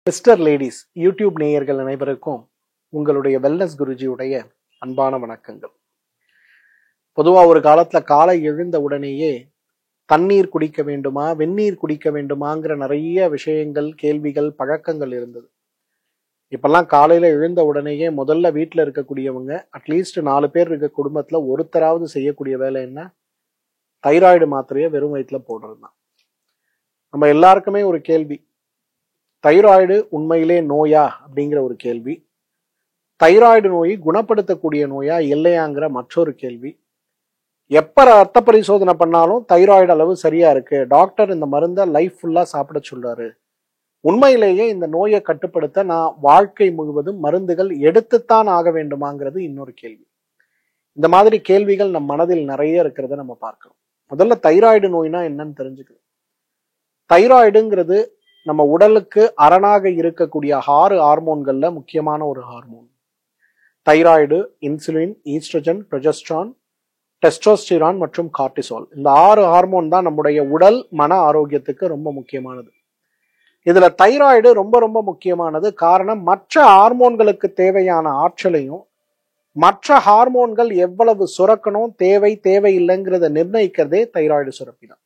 Mister ladies YouTube நேயர்கள் அனைவருக்கும் உங்களுடைய வெல்னஸ் குருஜியுடைய அன்பான வணக்கங்கள். பொதுவாக ஒரு காலத்துல காலை எழுந்த உடனேயே தண்ணீர் குடிக்க வேண்டுமா வெந்நீர் குடிக்க வேண்டுமாங்கிற நிறைய விஷயங்கள், கேள்விகள், பழக்கங்கள் இருந்தது. இப்பெல்லாம் காலையில எழுந்த உடனேயே முதல்ல வீட்டில் இருக்கக்கூடியவங்க அட்லீஸ்ட் 4 பேர் இருக்க குடும்பத்துல ஒருத்தராவது செய்யக்கூடிய வேலை என்ன? தைராய்டு மாத்திரையை வெறும் வயிற்றுல போடுறது தான். நம்ம எல்லாருக்குமே ஒரு கேள்வி, தைராய்டு உண்மையிலே நோயா அப்படிங்கிற ஒரு கேள்வி, தைராய்டு நோய் குணப்படுத்தக்கூடிய நோயா இல்லையாங்கிற மற்றொரு கேள்வி. எப்ப ரத்த பரிசோதனை பண்ணாலும் தைராய்டு அளவு சரியா இருக்கு, டாக்டர் இந்த மருந்தை லைஃப் ஃபுல்லா சாப்பிட சொல்றாரு, உண்மையிலேயே இந்த நோயை கட்டுப்படுத்த நான் வாழ்க்கை முழுவதும் மருந்துகள் எடுத்துத்தான் ஆக வேண்டுமாங்கிறது இன்னொரு கேள்வி. இந்த மாதிரி கேள்விகள் நம் மனதில் நிறைய இருக்கிறத நம்ம பார்க்கிறோம். முதல்ல தைராய்டு நோய்னா என்னன்னு தெரிஞ்சுக்கணும். தைராய்டுங்கிறது நம்ம உடலுக்கு அரணாக இருக்கக்கூடிய 6 ஹார்மோன்கள்ல முக்கியமான ஒரு hormone. Thyroid, insulin, estrogen, progesterone, testosterone மற்றும் கார்டிசால். இந்த 6 ஹார்மோன் தான் நம்முடைய உடல் மன ஆரோக்கியத்துக்கு ரொம்ப முக்கியமானது. இதுல தைராய்டு ரொம்ப ரொம்ப முக்கியமானது. காரணம், மற்ற ஹார்மோன்களுக்கு தேவையான ஆற்றலையும் மற்ற ஹார்மோன்கள் எவ்வளவு சுரக்கணும், தேவையில்லைங்கிறத நிர்ணயிக்கிறதே தைராய்டு சுரப்பி தான்.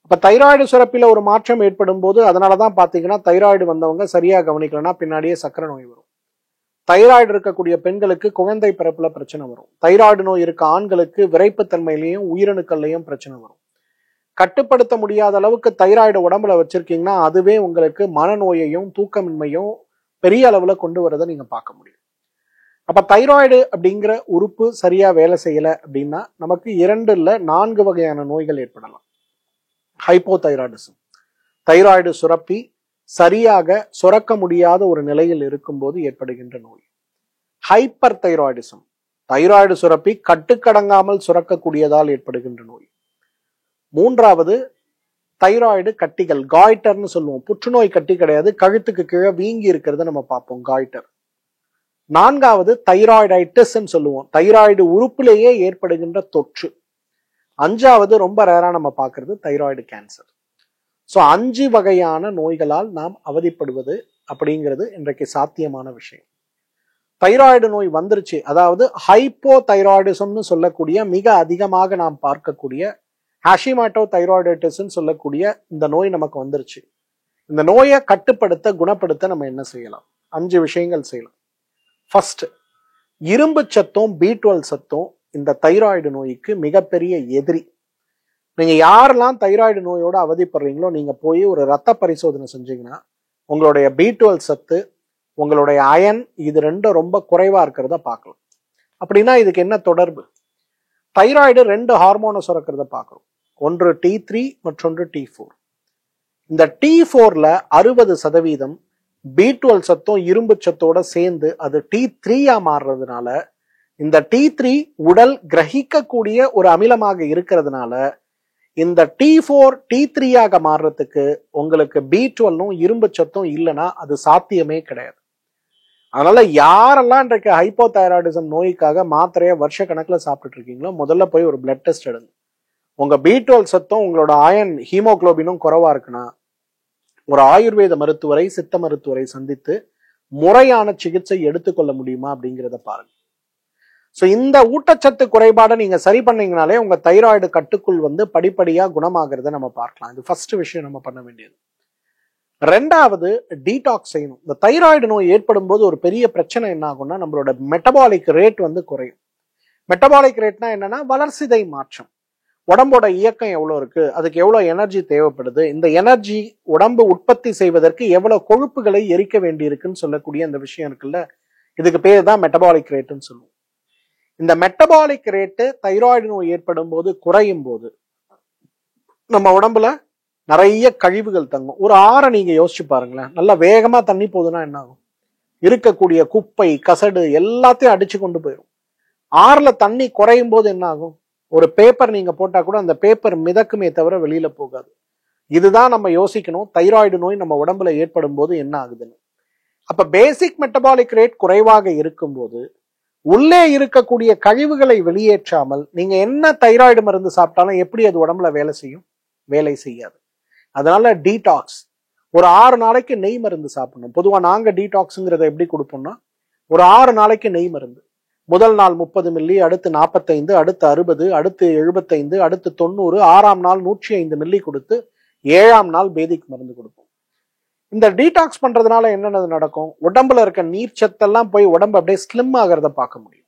இப்ப தைராய்டு சுரப்பில ஒரு மாற்றம் ஏற்படும் போது, அதனாலதான் பாத்தீங்கன்னா தைராய்டு வந்தவங்க சரியா கவனிக்கலன்னா பின்னாடியே சக்கரை நோய் வரும். தைராய்டு இருக்கக்கூடிய பெண்களுக்கு குழந்தை பிறப்புல பிரச்சனை வரும். தைராய்டு நோய் இருக்க ஆண்களுக்கு விரைப்புத்தன்மையிலையும் உயிரணுக்கள்லையும் பிரச்சனை வரும். கட்டுப்படுத்த முடியாத அளவுக்கு தைராய்டு உடம்புல வச்சிருக்கீங்கன்னா அதுவே உங்களுக்கு மனநோயையும் தூக்கமின்மையும் பெரிய அளவுல கொண்டு வரதை நீங்க பார்க்க முடியும். அப்ப தைராய்டு அப்படிங்கிற உறுப்பு சரியா வேலை செய்யல அப்படின்னா நமக்கு 2 இல்ல 4 வகையான நோய்கள் ஏற்படலாம். ஹைப்போதைராய்டிசம், தைராய்டு சுரப்பி சரியாக சுரக்க முடியாத ஒரு நிலையில் இருக்கும்போது ஏற்படுகின்ற நோய். ஹைப்பர் தைராய்டிசம், தைராய்டு சுரப்பி கட்டுக்கடங்காமல் சுரக்கக்கூடியதால் ஏற்படுகின்ற நோய். 3வது தைராய்டு கட்டிகள், காய்டர்னு சொல்லுவோம். புற்றுநோய் கட்டி கிடையாது, கழுத்துக்கு கீழே வீங்கி இருக்கிறத நம்ம பார்ப்போம், காய்டர். 4வது தைராய்டைட்டிஸ் சொல்லுவோம், தைராய்டு உறுப்பிலேயே ஏற்படுகின்ற தொற்று. 5வது ரொம்ப ரேரா நம்ம பார்க்கிறது தைராய்டு கேன்சர். ஸோ 5 வகையான நோய்களால் நாம் அவதிப்படுவது அப்படிங்கிறது இன்றைக்கு சாத்தியமான விஷயம். தைராய்டு நோய் வந்துருச்சு, அதாவது ஹைப்போ தைராய்டிசம்னு சொல்லக்கூடிய மிக அதிகமாக நாம் பார்க்கக்கூடிய ஹாஷிமாட்டோ தைராய்டைட்டிஸ் சொல்லக்கூடிய இந்த நோய் நமக்கு வந்துருச்சு. இந்த நோயை கட்டுப்படுத்த குணப்படுத்த நம்ம என்ன செய்யலாம்? 5 விஷயங்கள் செய்யலாம். ஃபர்ஸ்ட், இரும்பு சத்தும் B12 சத்தும் இந்த தைராய்டு நோய்க்கு மிகப்பெரிய எதிரி. நீங்க யாரெல்லாம் தைராய்டு நோயோட அவதிப்படுறீங்களோ நீங்க போய் ஒரு ரத்த பரிசோதனை செஞ்சீங்கன்னா உங்களுடைய B12 சத்து, உங்களுடைய அயன், இது 2 ரொம்ப குறைவா இருக்கிறத பார்க்கலாம். அப்படின்னா இதுக்கு என்ன தொடர்பு? தைராய்டு 2 ஹார்மோனை சுரக்கிறத பார்க்கிறோம். ஒன்று T3, மற்றொன்று T4. இந்த T4ல 60% B12 சத்தும் இரும்பு சத்தோட சேர்ந்து அது T3 மாறுறதுனால, இந்த T3 உடல் கிரகிக்கக்கூடிய ஒரு அமிலமாக இருக்கிறதுனால இந்த T4 T3 மாறுறதுக்கு உங்களுக்கு B12 இரும்பு சத்தும் இல்லைன்னா அது சாத்தியமே கிடையாது. அதனால யாரெல்லாம் இன்றைக்கு ஹைப்போதைராய்டிசம் நோய்க்காக மாத்திரைய வருஷ கணக்குல சாப்பிட்டு இருக்கீங்களோ முதல்ல போய் ஒரு பிளட் டெஸ்ட் எடுங்க. உங்க B12 சத்தும் உங்களோட அயன் ஹீமோகுளோபினும் குறைவா இருக்குன்னா ஒரு ஆயுர்வேத மருத்துவரை, சித்த மருத்துவரை சந்தித்து முறையான சிகிச்சை எடுத்துக்கொள்ள முடியுமா அப்படிங்கிறத பாருங்க. ஸோ இந்த ஊட்டச்சத்து குறைபாடை நீங்க சரி பண்ணீங்கனாலே உங்க தைராய்டு கட்டுக்குள் படிப்படியா குணமாகிறத நம்ம பார்க்கலாம். இது ஃபர்ஸ்ட் விஷயம் நம்ம பண்ண வேண்டியது. 2வது, டீடாக்ஸ் செய்யணும். இந்த தைராய்டு நோய் ஏற்படும் போது ஒரு பெரிய பிரச்சனை என்ன ஆகும்னா நம்மளோட மெட்டபாலிக் ரேட் குறையும். மெட்டபாலிக் ரேட்னா என்னன்னா வளர்சிதை மாற்றம். உடம்போட இயக்கம் எவ்வளவு இருக்கு, அதுக்கு எவ்வளவு எனர்ஜி தேவைப்படுது, இந்த எனர்ஜி உடம்பு உற்பத்தி செய்வதற்கு எவ்வளவு கொழுப்புகளை எரிக்க வேண்டி இருக்குன்னு சொல்லக்கூடிய அந்த விஷயம் இருக்குல்ல, இதுக்கு பேர் தான் மெட்டபாலிக் ரேட்டுன்னு சொல்லுவோம். இந்த மெட்டபாலிக் ரேட்டு தைராய்டு நோய் ஏற்படும் போது குறையும் போது நம்ம உடம்புல நிறைய கழிவுகள் தங்கும். ஒரு ஆறை நீங்க யோசிச்சு பாருங்களேன், நல்லா வேகமா தண்ணி போகுதுன்னா என்ன ஆகும்? இருக்கக்கூடிய குப்பை, கசடு எல்லாத்தையும் அடிச்சு கொண்டு போயிடும். ஆறுல தண்ணி குறையும் போது என்ன ஆகும்? ஒரு பேப்பர் நீங்க போட்டா கூட அந்த பேப்பர் மிதக்குமே தவிர வெளியில போகாது. இதுதான் நம்ம யோசிக்கணும், தைராய்டு நோய் நம்ம உடம்புல ஏற்படும் போது என்ன ஆகுதுன்னு. அப்ப பேசிக் மெட்டபாலிக் ரேட் குறைவாக இருக்கும்போது உள்ளே இருக்கக்கூடிய கழிவுகளை வெளியேற்றாமல் நீங்க என்ன தைராய்டு மருந்து சாப்பிட்டாலும் எப்படி அது உடம்புல வேலை செய்யும்? வேலை செய்யாது. அதனால டீடாக்ஸ், ஒரு 6 நாளைக்கு நெய் மருந்து சாப்பிடணும். பொதுவா நாங்க டீடாக்ஸுங்கிறத எப்படி கொடுப்போம்னா, ஒரு 6 நாளைக்கு நெய் மருந்து. முதல் நாள் 30 மில்லி, அடுத்து 45, அடுத்து 60, அடுத்து 75, அடுத்து 90, 6ஆம் நாள் 105 மில்லி கொடுத்து 7ஆம் நாள் பேதிக் மருந்து கொடுப்போம். இந்த டீடாக்ஸ் பண்றதுனால என்னென்னது நடக்கும்? உடம்புல இருக்க நீர் சத்தெல்லாம் போய் உடம்பு அப்படியே ஸ்லிம் ஆகிறத பார்க்க முடியும்.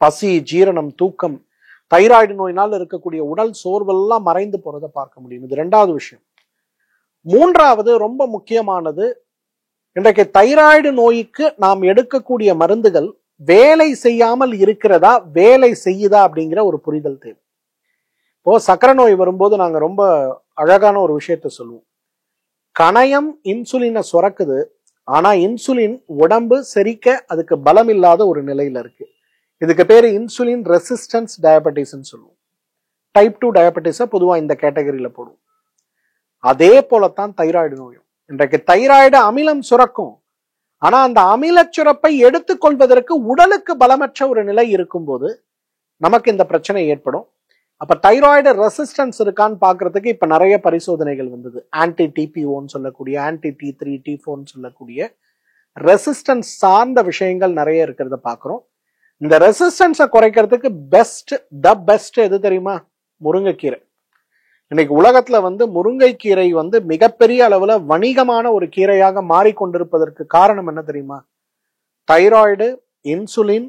பசி, ஜீரணம், தூக்கம், தைராய்டு நோயினால் இருக்கக்கூடிய உடல் சோர்வெல்லாம் மறைந்து போறதை பார்க்க முடியும். இது 2வது விஷயம். 3வது ரொம்ப முக்கியமானது, இன்றைக்கு தைராய்டு நோய்க்கு நாம் எடுக்கக்கூடிய மருந்துகள் வேலை செய்யாமல் இருக்கிறதா, வேலை செய்யுதா அப்படிங்கிற ஒரு புரிதல் தேவை. இப்போ சக்கரை நோய் வரும்போது நாங்க ரொம்ப அழகான ஒரு விஷயத்த சொல்லுவோம். கணையம் இன்சுலினை சுரக்குது, ஆனா இன்சுலின் உடம்பு செரிக்க அதுக்கு பலம் இல்லாத ஒரு நிலையில இருக்கு. இதுக்கு பேரு இன்சுலின் ரெசிஸ்டன்ஸ் டயபெட்டிஸ் சொல்லுவோம். டைப் 2 டயபெட்டிஸை பொதுவா இந்த கேட்டகரியில போடுவோம். அதே போலத்தான் தைராய்டு நோயும். இன்றைக்கு தைராய்டு அமிலம் சுரக்கும், ஆனா அந்த அமில சுரப்பை எடுத்துக்கொள்வதற்கு உடலுக்கு பலமற்ற ஒரு நிலை இருக்கும்போது நமக்கு இந்த பிரச்சனை ஏற்படும். அப்ப தைராய்டு ரெசிஸ்டன்ஸ் இருக்கான்னு பாக்குறதுக்கு இப்ப நிறைய பரிசோதனைகள் வந்தது. ஆன்டி டிபிஓன்னு சொல்லக்கூடிய, ஆன்டி T3 T4 சொல்லக்கூடிய ரெசிஸ்டன்ஸ் சார்ந்த விஷயங்கள் நிறைய இருக்கிறத பாக்குறோம். இந்த ரெசிஸ்டன்ஸை குறைக்கிறதுக்கு த பெஸ்ட் எது தெரியுமா? முருங்கைக்கீரை. இன்னைக்கு உலகத்துல முருங்கைக்கீரை மிகப்பெரிய அளவுல வணிகமான ஒரு கீரையாக மாறிக்கொண்டிருப்பதற்கு காரணம் என்ன தெரியுமா? Thyroid, insulin,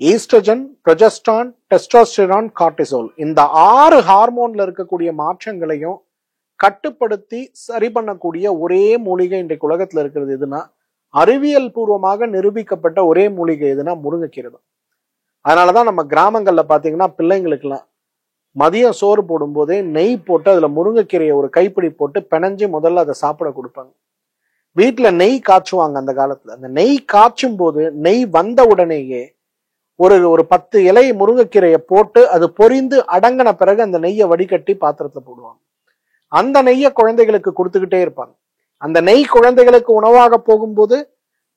oestrogen, progesterone, testosterone, cortisol, இந்த 6 ஹார்மோன்ல இருக்கக்கூடிய மாற்றங்களையும் கட்டுப்படுத்தி சரி பண்ணக்கூடிய ஒரே மூலிகை இன்றைக்கு உலகத்துல இருக்கிறது எதுனா, அறிவியல் பூர்வமாக நிரூபிக்கப்பட்ட ஒரே மூலிகை எதுனா முருங்கைக்கீரை தான். அதனாலதான் நம்ம கிராமங்கள்ல பாத்தீங்கன்னா பிள்ளைங்களுக்கெல்லாம் மதியம் சோறு போடும் போதே நெய் போட்டு அதுல முருங்கைக்கீரையை ஒரு கைப்பிடி போட்டு பிணைஞ்சு முதல்ல அதை சாப்பிட கொடுப்பாங்க. வீட்டுல நெய் காய்ச்சுவாங்க அந்த காலத்துல. அந்த நெய் காய்ச்சும் போது நெய் வந்த உடனேயே ஒரு 10 இலை முருங்கைக்கீரையை போட்டு அது பொரிந்து அடங்கின பிறகு அந்த நெய்யை வடிகட்டி பாத்திரத்துல போடுவாங்க. அந்த நெய்யை குழந்தைகளுக்கு கொடுத்துக்கிட்டே இருப்பாங்க. அந்த நெய் குழந்தைகளுக்கு உணவாக போகும்போது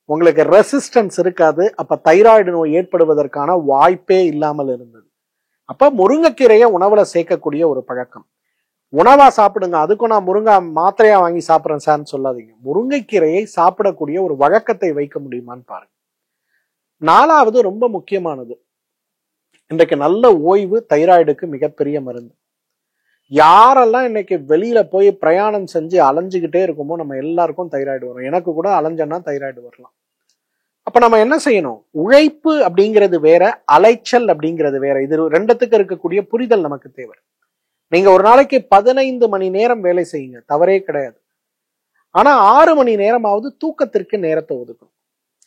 உங்களுக்கு ரெசிஸ்டன்ஸ் இருக்காது. அப்ப தைராய்டு நோய் ஏற்படுவதற்கான வாய்ப்பே இல்லாமல் இருந்தது. அப்ப முருங்கைக்கீரையை உணவுல சேர்க்கக்கூடிய ஒரு பழக்கம். உணவா சாப்பிடுங்க, அதுக்கும் நான் முருங்கை மாத்திரையா வாங்கி சாப்பிட்றேன் சார்ன்னு சொல்லாதீங்க. முருங்கைக்கீரையை சாப்பிடக்கூடிய ஒரு வழக்கத்தை வைக்க முடியுமான்னு பாருங்க. 4வது ரொம்ப முக்கியமானது, இன்றைக்கு நல்ல ஓய்வு தைராய்டுக்கு மிகப்பெரிய மருந்து. யாரெல்லாம் இன்னைக்கு வெளியில போய் பிரயாணம் செஞ்சு அலைஞ்சுக்கிட்டே இருக்குமோ நம்ம எல்லாருக்கும் தைராய்டு வரும். எனக்கு கூட அலைஞ்சன்னா தைராய்டு வரலாம். அப்ப நம்ம என்ன செய்யணும்? உழைப்பு அப்படிங்கிறது வேற, அலைச்சல் அப்படிங்கிறது வேற. இது 2த்துக்கு இருக்கக்கூடிய புரிதல் நமக்கு தேவை. நீங்க ஒரு நாளைக்கு 15 மணி நேரம் வேலை செய்யுங்க, தவறே கிடையாது. ஆனா 6 மணி நேரமாவது தூக்கத்திற்கு நேரத்தை ஒதுக்கணும்.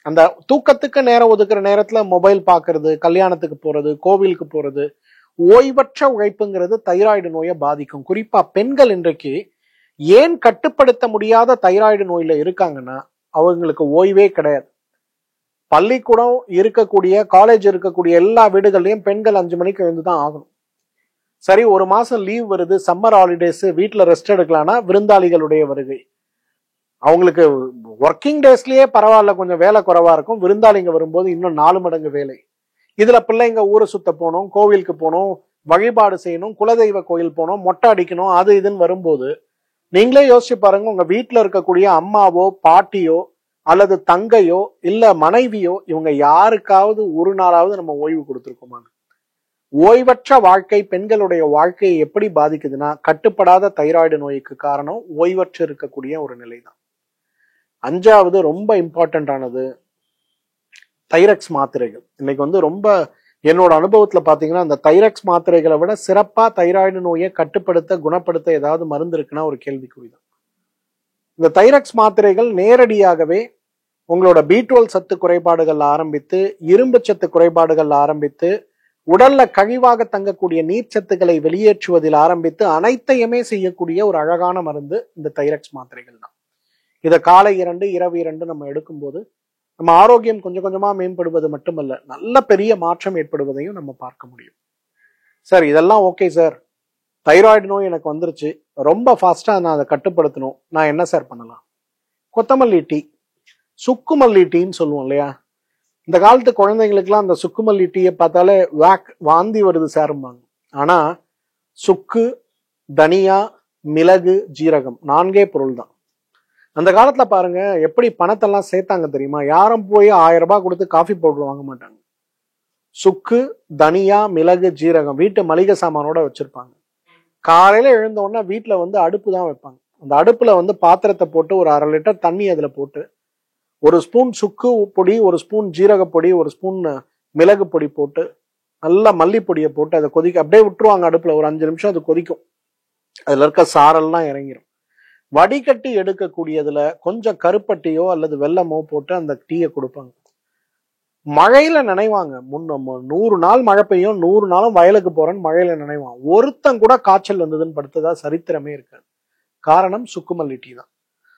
அந்த தூக்கத்துக்கு நேரம் ஒதுக்குற நேரத்துல மொபைல் பாக்குறது, கல்யாணத்துக்கு போறது, கோவிலுக்கு போறது, ஓய்வற்ற உழைப்புங்கிறது தைராய்டு நோயை பாதிக்கும். குறிப்பா பெண்கள் இன்றைக்கு ஏன் கட்டுப்படுத்த முடியாத தைராய்டு நோயில இருக்காங்கன்னா அவங்களுக்கு ஓய்வே கிடையாது. பள்ளிக்கூடம் இருக்கக்கூடிய, காலேஜ் இருக்கக்கூடிய எல்லா வீடுகள்லயும் பெண்கள் 5 மணிக்கு எழுந்துதான் ஆகணும். சரி, ஒரு மாசம் லீவ் வருது, சம்மர் ஹாலிடேஸ், வீட்டுல ரெஸ்ட் எடுக்கலாம்னா விருந்தாளிகளுடைய வருகை. அவங்களுக்கு ஒர்க்கிங் டேஸ்லயே பரவாயில்ல, கொஞ்சம் வேலை குறைவா இருக்கும், விருந்தாளிங்க வரும்போது இன்னும் 4 மடங்கு வேலை. இதுல பிள்ளைங்க ஊரை சுத்த போகணும், கோவிலுக்கு போகணும், வழிபாடு செய்யணும், குலதெய்வ கோயில் போகணும், மொட்டை அடிக்கணும், அது இதுன்னு வரும்போது நீங்களே யோசிச்சு பாருங்க. உங்க வீட்டுல இருக்கக்கூடிய அம்மாவோ பாட்டியோ அல்லது தங்கையோ இல்ல மனைவியோ இவங்க யாருக்காவது ஒரு நாளாவது நம்ம ஓய்வு கொடுத்துருக்கோமா? ஓய்வற்ற வாழ்க்கை பெண்களுடைய வாழ்க்கையை எப்படி பாதிக்குதுன்னா, கட்டுப்படாத தைராய்டு நோய்க்கு காரணம் ஓய்வற்று இருக்கக்கூடிய ஒரு நிலைதான். 5வது ரொம்ப இம்பார்ட்டன்ட் ஆனது தைரக்ஸ் மாத்திரைகள். இன்னைக்கு ரொம்ப என்னோட அனுபவத்துல பாத்தீங்கன்னா, அந்த தைரக்ஸ் மாத்திரைகளை விட சிறப்பா தைராய்டு நோயை கட்டுப்படுத்த, குணப்படுத்த ஏதாவது மருந்து இருக்குன்னா ஒரு கேள்விக்குறிதான். இந்த தைரக்ஸ் மாத்திரைகள் நேரடியாகவே உங்களோட B12 சத்து குறைபாடுகள் ஆரம்பித்து, இரும்பு சத்து குறைபாடுகள் ஆரம்பித்து, உடல்ல கழிவாக தங்கக்கூடிய நீர்ச்சத்துக்களை வெளியேற்றுவதில் ஆரம்பித்து அனைத்தையுமே செய்யக்கூடிய ஒரு அழகான மருந்து இந்த தைரக்ஸ் மாத்திரைகள் தான். இதை காலை 2 இரவு 2 நம்ம எடுக்கும்போது நம்ம ஆரோக்கியம் கொஞ்சம் கொஞ்சமா மேம்படுவது மட்டுமல்ல, நல்ல பெரிய மாற்றம் ஏற்படுவதையும் நம்ம பார்க்க முடியும். சார், இதெல்லாம் ஓகே சார், தைராய்டு நோய் எனக்கு வந்துருச்சு, ரொம்ப ஃபாஸ்டா நான் அதை கட்டுப்படுத்தணும், நான் என்ன சார் பண்ணலாம்? கொத்தமல்லி டீ, சுக்குமல்லி டீன்னு சொல்லுவோம் இல்லையா? இந்த காலத்து குழந்தைங்களுக்குலாம் அந்த சுக்குமல்லி டீயை பார்த்தாலே வாந்தி வருது சாரும்பாங்க. ஆனா சுக்கு, தனியா, மிளகு, ஜீரகம் 4 பொருள் தான். அந்த காலத்துல பாருங்க எப்படி பணத்தெல்லாம் சேர்த்தாங்க தெரியுமா? யாரும் போய் 1000 ரூபாய் கொடுத்து காஃபி பவுடர் வாங்க மாட்டாங்க. சுக்கு, தனியா, மிளகு, ஜீரகம் வீட்டு மளிகை சாமானோட வச்சிருப்பாங்க. காலையில எழுந்த உடனே வீட்டுல அடுப்பு தான் வைப்பாங்க. அந்த அடுப்புல பாத்திரத்தை போட்டு ஒரு 1/2 லிட்டர் தண்ணி அதுல போட்டு 1 ஸ்பூன் சுக்கு பொடி, 1 ஸ்பூன் ஜீரக பொடி, 1 ஸ்பூன் மிளகு பொடி போட்டு நல்லா மல்லிப்பொடியை போட்டு அதை கொதிக்க அப்படியே விட்டுருவாங்க. அடுப்புல ஒரு 5 நிமிஷம் அது கொதிக்கும். அதுல இருக்க சாரெல்லாம் இறங்கிடும். வடிகட்டி எடுக்கக்கூடியதுல கொஞ்சம் கருப்பட்டியோ அல்லது வெல்லமோ போட்டு அந்த டீயை கொடுப்பாங்க. மழையில நினைவாங்க. 100 நாள் மழை பெய்யும், 100 நாளும் வயலுக்கு போறேன்னு மழையில நினைவான். ஒருத்தன் கூட காய்ச்சல் வந்ததுன்னு படுத்ததா சரித்திரமே இருக்காது. காரணம் சுக்குமல்லி டீ தான்.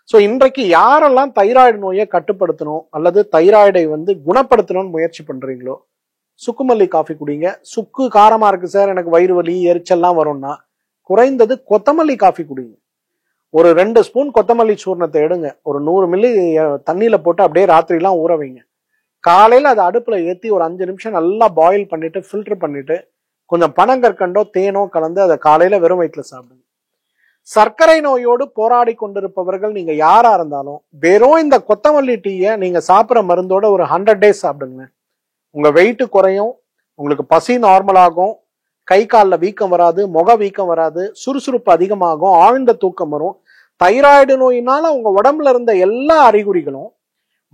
சோ இன்றைக்கு யாரெல்லாம் தைராய்டு நோயை கட்டுப்படுத்தணும் அல்லது தைராய்டை குணப்படுத்தணும்னு முயற்சி பண்றீங்களோ, சுக்குமல்லி காஃபி குடிங்க. சுக்கு காரமா இருக்கு சார், எனக்கு வயிறு வலி எரிச்சல்லாம் வரும்னா குறைந்தது கொத்தமல்லி காஃபி குடிங்க. ஒரு 2 ஸ்பூன் கொத்தமல்லி சூர்ணத்தை எடுங்க, ஒரு 100 மில்லி தண்ணியில போட்டு அப்படியே ராத்திரிலாம் ஊற வைங்க. காலையில அதை அடுப்புல ஏத்தி ஒரு 5 நிமிஷம் நல்லா பாயில் பண்ணிட்டு ஃபில்டர் பண்ணிட்டு கொஞ்சம் பனங்கற்கண்டோ தேனோ கலந்து அதை காலையில வெறும் வயிற்றுல சாப்பிடுங்க. சர்க்கரை நோயோடு போராடி கொண்டிருப்பவர்கள் நீங்க யாரா இருந்தாலும் வெறும் இந்த கொத்தமல்லி டீயை நீங்க சாப்பிட்ற மருந்தோட ஒரு 100 டேஸ் சாப்பிடுங்க. உங்க வெயிட் குறையும், உங்களுக்கு பசி நார்மல் ஆகும், கை காலில் வீக்கம் வராது, முக வீக்கம் வராது, சுறுசுறுப்பு அதிகமாகும், ஆழ்ந்த தூக்கம் வரும். தைராய்டு நோயினால உங்க உடம்புல இருந்த எல்லா அறிகுறிகளும்,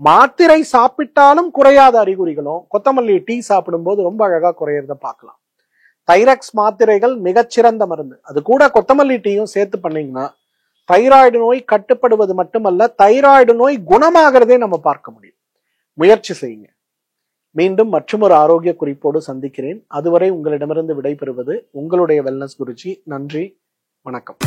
மாத்திரை சாப்பிட்டாலும் குறையாத அறிகுறிகளும் கொத்தமல்லி டீ சாப்பிடும் போது ரொம்ப அழகா குறையறத பார்க்கலாம். தைராக்ஸ் மாத்திரைகள் மிகச்சிறந்த மருந்து. அது கூட கொத்தமல்லி டீயும் சேர்த்து பண்ணீங்கன்னா தைராய்டு நோய் கட்டுப்படுவது மட்டுமல்ல, தைராய்டு நோய் குணமாகிறதே நம்ம பார்க்க முடியும். முயற்சி செய்யுங்க. மீண்டும் மற்றொரு ஆரோக்கிய குறிப்போடு சந்திக்கிறேன். அதுவரை உங்களிடமிருந்து விடைபெறுவது உங்களுடைய வெல்னஸ் குருஜி. நன்றி, வணக்கம்.